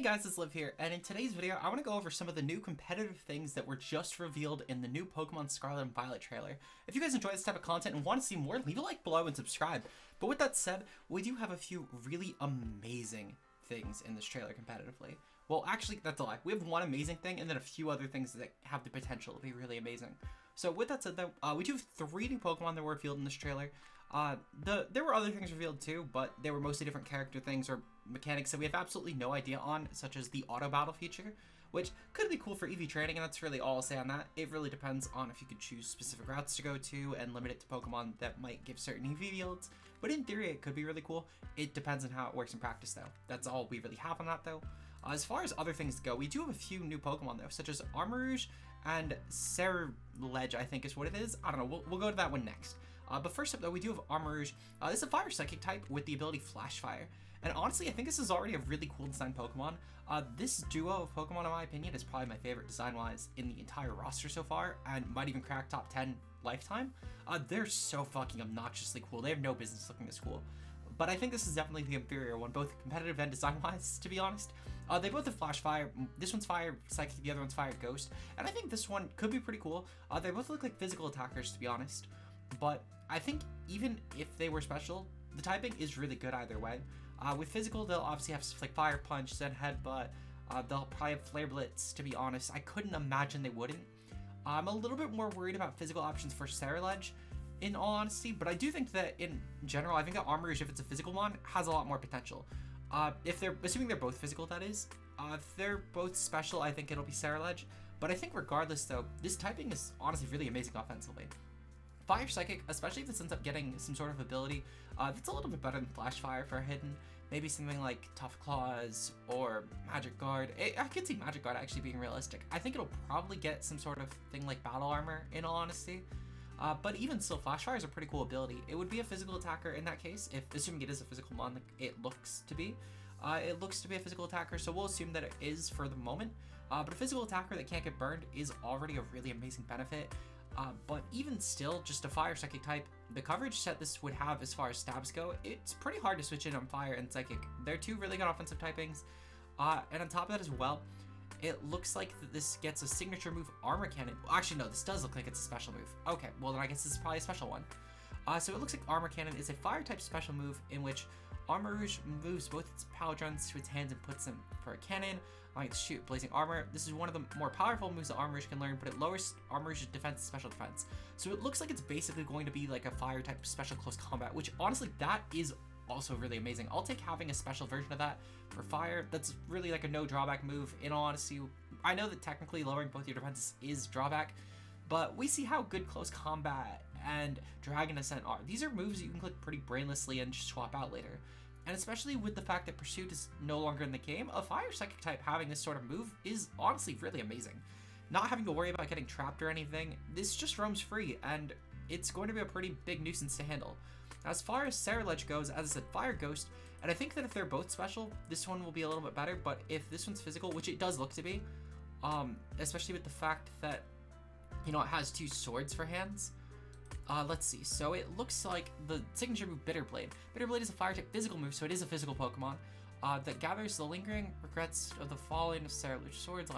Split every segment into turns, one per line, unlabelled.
Hey guys, it's Liv here, and in today's video, I want to go over some of the new competitive things that were just revealed in the new Pokemon Scarlet and Violet trailer. If you guys enjoy this type of content and want to see more, leave a like below and subscribe. But with that said, we do have a few really amazing things in this trailer competitively. Well, actually, that's a lie. We have one amazing thing, and then a few other things that have the potential to be really amazing. So with that said, though, we do have 3 new Pokemon that were revealed in this trailer. There were other things revealed too, but they were mostly different character things or mechanics that we have absolutely no idea on, such as the auto battle feature, which could be cool for EV training, and that's really all I'll say on that. It really depends on if you could choose specific routes to go to and limit it to Pokemon that might give certain EV yields, but in theory it could be really cool. It depends on how it works in practice though. That's all we really have on that though. As far as other things go, we do have a few new Pokemon though, such as Armarouge and Ceruledge, I think is what it is. I don't know, we'll go to that one next. But first up though, we do have Armarouge. This is a Fire Psychic type with the ability Flash Fire. And honestly, I think this is already a really cool design Pokemon. This duo of Pokemon, in my opinion, is probably my favorite design-wise in the entire roster so far, and might even crack top 10 lifetime. They're so fucking obnoxiously cool. They have no business looking this cool. But I think this is definitely the inferior one, both competitive and design-wise, to be honest. They both have Flash Fire. This one's Fire Psychic, the other one's Fire Ghost. And I think this one could be pretty cool. They both look like physical attackers, to be honest. But I think even if they were special, the typing is really good either way. With physical, they'll obviously have stuff like Fire Punch, Zen Headbutt. They'll probably have Flare Blitz, to be honest. I couldn't imagine they wouldn't. I'm a little bit more worried about physical options for Ceruledge, in all honesty, but I do think that in general, I think that Armarouge, if it's a physical one, has a lot more potential. If they're, assuming they're both physical, that is. If they're both special, I think it'll be Ceruledge. But I think regardless though, this typing is honestly really amazing offensively. Fire Psychic, especially if this ends up getting some sort of ability that's a little bit better than Flash Fire for a hidden, maybe something like Tough Claws or Magic Guard. I could see Magic Guard actually being realistic. I think it'll probably get some sort of thing like Battle Armor, in all honesty. But even still, Flash Fire is a pretty cool ability. It would be a physical attacker in that case, if assuming it is a physical mon, like it looks to be. It looks to be a physical attacker, so we'll assume that it is for the moment. But a physical attacker that can't get burned is already a really amazing benefit. But even still, just a Fire Psychic type, the coverage set this would have as far as stabs go, it's pretty hard to switch in on Fire and Psychic. They're 2 really good offensive typings. And on top of that as well, it looks like this gets a signature move, Armor Cannon. Actually, no, this does look like it's a special move. Okay, well then I guess this is probably a special one. So it looks like Armor Cannon is a Fire type special move in which Armarouge moves both its Paladrons to its hands and puts them for a cannon. Like shoot Blazing Armor. This is one of the more powerful moves that Armarouge can learn, but it lowers Armarouge's defense and special defense. So it looks like it's basically going to be like a Fire type special close combat, which honestly, that is also really amazing. I'll take having a special version of that for Fire. That's really like a no drawback move, in all honesty. I know that technically lowering both your defenses is drawback, but we see how good Close Combat and Dragon Ascent are. These are moves that you can click pretty brainlessly and just swap out later. And especially with the fact that Pursuit is no longer in the game, a Fire Psychic type having this sort of move is honestly really amazing. Not having to worry about getting trapped or anything, this just roams free, and it's going to be a pretty big nuisance to handle. As far as Ceruledge goes, as I said, Fire Ghost, and I think that if they're both special, this one will be a little bit better, but if this one's physical, which it does look to be, especially with the fact that, you know, it has 2 swords for hands. Let's see, so it looks like the signature move Bitter Blade. Bitter Blade is a Fire type physical move, so it is a physical Pokemon that gathers the lingering regrets of the falling of Ceruledge swords.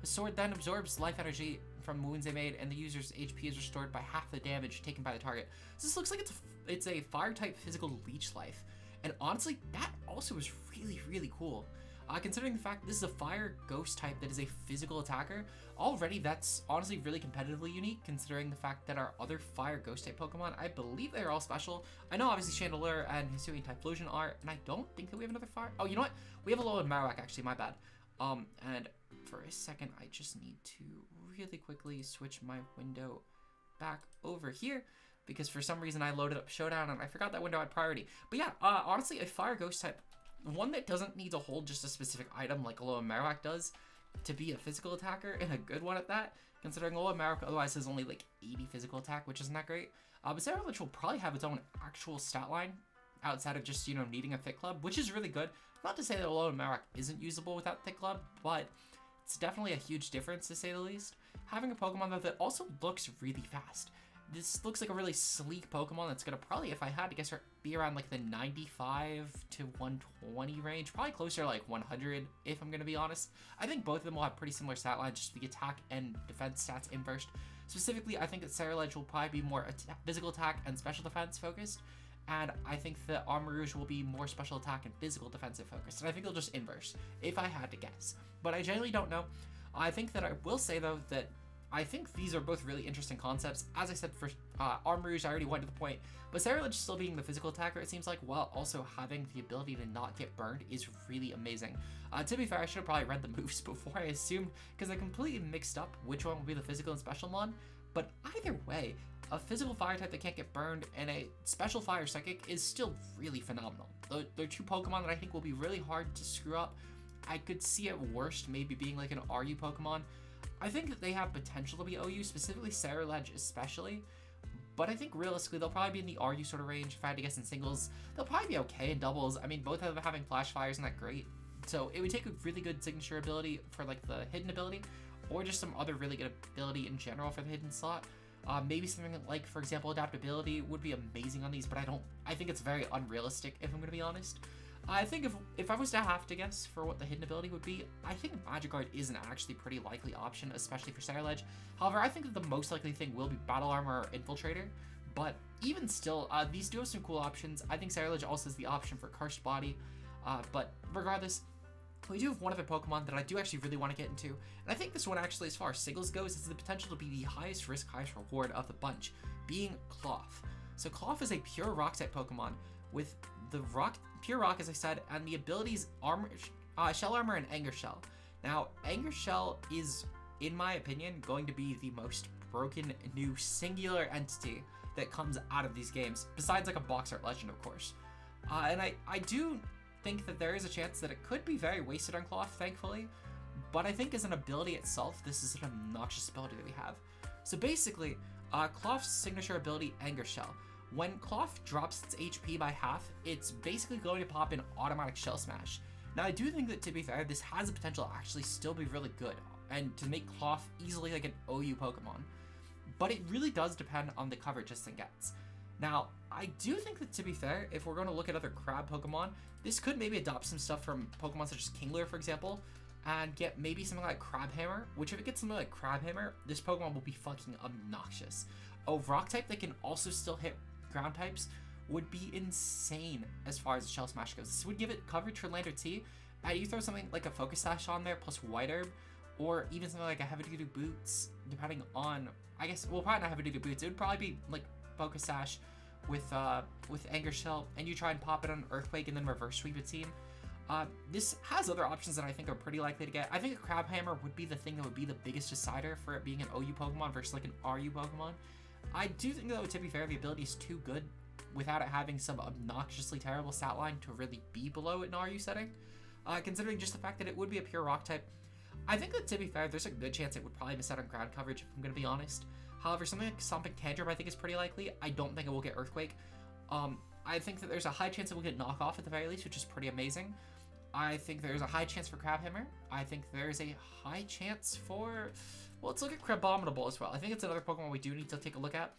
The sword then absorbs life energy from wounds they made, and the user's HP is restored by half the damage taken by the target. So this looks like it's a Fire type physical leech life, and honestly, that also is really, really cool. Considering the fact that this is a Fire Ghost type that is a physical attacker, already that's honestly really competitively unique, considering the fact that our other Fire Ghost type Pokemon, I believe they're all special. I know obviously Chandelure and Hisuian Typhlosion are, and I don't think that we have another Fire. Oh, you know what? We have a Alolan Marowak actually, my bad. And for a second, I just need to really quickly switch my window back over here, because for some reason I loaded up Showdown and I forgot that window had priority. But yeah, honestly, a Fire Ghost type, one that doesn't need to hold just a specific item like Alolan Marowak does to be a physical attacker, and a good one at that, considering Alolan Marowak otherwise has only like 80 physical attack, which isn't that great. But Ceruledge will probably have its own actual stat line outside of just, you know, needing a Thick Club, which is really good. Not to say that Alolan Marowak isn't usable without Thick Club, but it's definitely a huge difference to say the least. Having a Pokemon though that also looks really fast. this looks like a really sleek Pokemon that's going to probably, if I had to guess, be around like the 95 to 120 range. Probably closer to like 100 if I'm going to be honest. I think both of them will have pretty similar stat lines, just the attack and defense stats inversed. Specifically, I think that Ceruledge will probably be more physical attack and special defense focused. And I think that Armarouge will be more special attack and physical defensive focused. And I think they'll just inverse, if I had to guess. But I genuinely don't know. I think that I will say, though, that I think these are both really interesting concepts. As I said, for Armarouge, I already went to the point. But Ceruledge still being the physical attacker, it seems like, while also having the ability to not get burned is really amazing. To be fair, I should have probably read the moves before I assumed, because I completely mixed up which one would be the physical and special one. But either way, a physical fire type that can't get burned and a special fire psychic is still really phenomenal. They're two Pokemon that I think will be really hard to screw up. I could see at worst maybe being like an RU Pokemon. I think that they have potential to be OU, specifically Ceruledge especially, but I think realistically they'll probably be in the RU sort of range. If I had to guess in singles, they'll probably be okay in doubles. I mean, both of them having Flash Fire isn't that great, so it would take a really good signature ability for like the hidden ability, or just some other really good ability in general for the hidden slot. Maybe something like, for example, adaptability would be amazing on these, but I think it's very unrealistic if I'm going to be honest. I think if I was to have to guess for what the hidden ability would be, I think Magic Guard is an actually pretty likely option, especially for Ceruledge. However, I think that the most likely thing will be Battle Armor or Infiltrator, but even still, these do have some cool options. I think Ceruledge also has the option for Cursed Body, but regardless, we do have one other Pokemon that I do actually really want to get into, and I think this one actually, as far as singles goes, has the potential to be the highest risk, highest reward of the bunch, being Klawf. So Klawf is a pure Rock-type Pokemon with the pure rock, as I said, and the abilities Shell Armor and Anger Shell. Now, Anger Shell is, in my opinion, going to be the most broken new singular entity that comes out of these games, besides like a box art legend, of course. And I do think that there is a chance that it could be very wasted on Klawf, thankfully, but I think as an ability itself, this is an obnoxious ability that we have. So basically, Klawf's signature ability, Anger Shell. When Klawf drops its HP by half, it's basically going to pop an automatic Shell Smash. Now, I do think that, to be fair, this has the potential to actually still be really good, and to make Klawf easily like an OU Pokemon. But it really does depend on the coverage this thing gets. Now, I do think that, to be fair, if we're going to look at other crab Pokemon, this could maybe adopt some stuff from Pokemon such as Kingler, for example, and get maybe something like Crabhammer, which if it gets something like Crabhammer, this Pokemon will be fucking obnoxious. A Rock type that can also still hit ground types would be insane as far as the Shell Smash goes. This would give it coverage for Land or T, and you throw something like a Focus Sash on there plus White Herb, or even something like a Heavy Duty Boots, depending on, I guess, well, probably not Heavy Duty Boots, it would probably be like Focus Sash with Anger Shell, and you try and pop it on Earthquake and then reverse sweep a team. This has other options that I think are pretty likely to get. I think a Crabhammer would be the thing that would be the biggest decider for it being an OU Pokemon versus like an RU Pokemon. I do think, though, to be fair, the ability is too good without it having some obnoxiously terrible stat line to really be below it in RU setting. Considering just the fact that it would be a pure rock type, I think that, to be fair, there's a good chance it would probably miss out on ground coverage, if I'm going to be honest. However, something like Stomping Tantrum I think is pretty likely. I don't think it will get Earthquake. I think that there's a high chance it will get Knockoff at the very least, which is pretty amazing. I think there's a high chance for Crabhammer. I think there's a high chance for... Well, let's look at Crabominable as well. I think it's another Pokemon we do need to take a look at.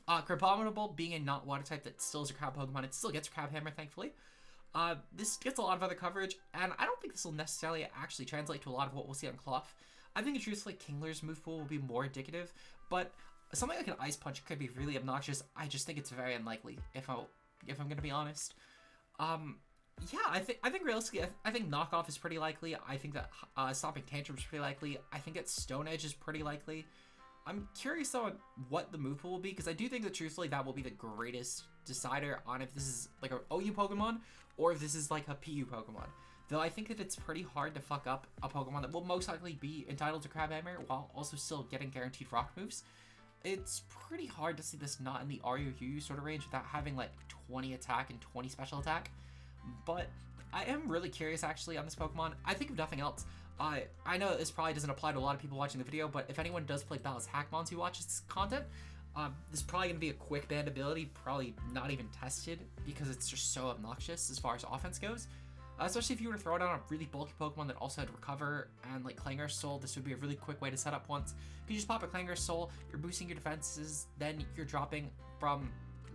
Crabominable, being a not water type that still is a crab Pokemon, it still gets Crabhammer, thankfully. This gets a lot of other coverage, and I don't think this will necessarily actually translate to a lot of what we'll see on Klawf. I think, truthfully, Kingler's move pool will be more indicative, but something like an Ice Punch could be really obnoxious. I just think it's very unlikely, if I'm going to be honest. Yeah, I think realistically, I think Knockoff is pretty likely. I think that Stomping Tantrum is pretty likely. I think that Stone Edge is pretty likely. I'm curious, though, on what the move pool will be, because I do think that, truthfully, that will be the greatest decider on if this is, like, an OU Pokemon, or if this is, like, a PU Pokemon. Though I think that it's pretty hard to fuck up a Pokemon that will most likely be entitled to Crabhammer, while also still getting guaranteed rock moves. It's pretty hard to see this not in the RU sort of range without having, like, 20 attack and 20 special attack. But I am really curious, actually, on this Pokemon. I think of nothing else. I know this probably doesn't apply to a lot of people watching the video, but if anyone does play Battle's Hackmons who watches this content, this is probably going to be a quick band ability, probably not even tested, because it's just so obnoxious as far as offense goes. especially if you were to throw down a really bulky Pokemon that also had Recover and like Clangor's Soul. This would be a really quick way to set up once. You just pop a Clangor's Soul, you're boosting your defenses, then you're dropping from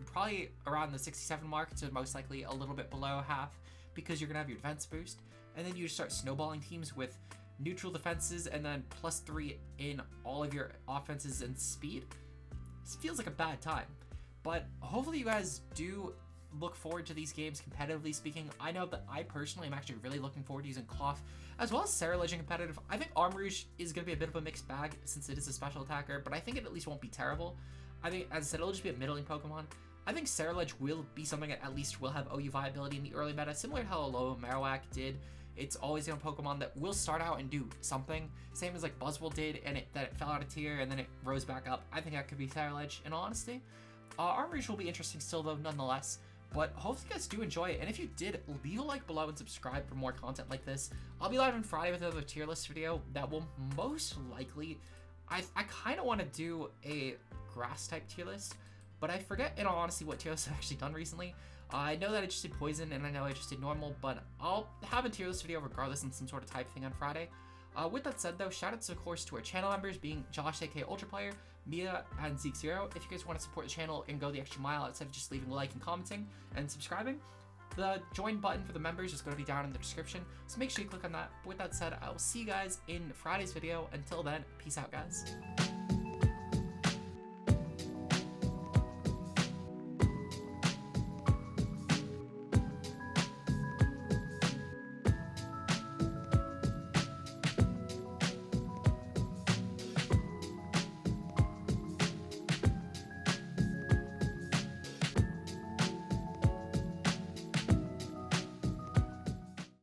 probably around the 67 mark to most likely a little bit below half because you're gonna have your defense boost, and then you just start snowballing teams with neutral defenses and then +3 in all of your offenses and speed. This feels like a bad time, but hopefully you guys do look forward to these games competitively speaking. I know that I personally am actually really looking forward to using Klawf as well as Ceruledge in competitive. I think Armarouge is going to be a bit of a mixed bag since it is a special attacker, but I think it at least won't be terrible. I think, as I said, it'll just be a middling Pokemon. I think Ceruledge will be something that at least will have OU viability in the early meta, similar to how Alola Marowak did. It's always a Pokemon that will start out and do something, same as like Buzzwole did, and it fell out of tier and then it rose back up. I think that could be Ceruledge, in all honesty. Armarouge will be interesting still though, nonetheless. But hopefully you guys do enjoy it, and if you did, leave a like below and subscribe for more content like this. I'll be live on Friday with another tier list video that will most likely, I kind of want to do a grass type tier list, but I forget in all honesty what tier lists I've actually done recently. I know that I just did poison, and I know I just did normal, but I'll have a tier list video regardless on some sort of type thing on Friday. With that said though, shoutouts of course to our channel members being Josh aka Ultra Player, Mia, and Zeke Zero. If you guys want to support the channel and go the extra mile outside of just leaving a like and commenting and subscribing, the join button for the members is going to be down in the description, so make sure you click on that. But with that said, I will see you guys in Friday's video. Until then, peace out guys.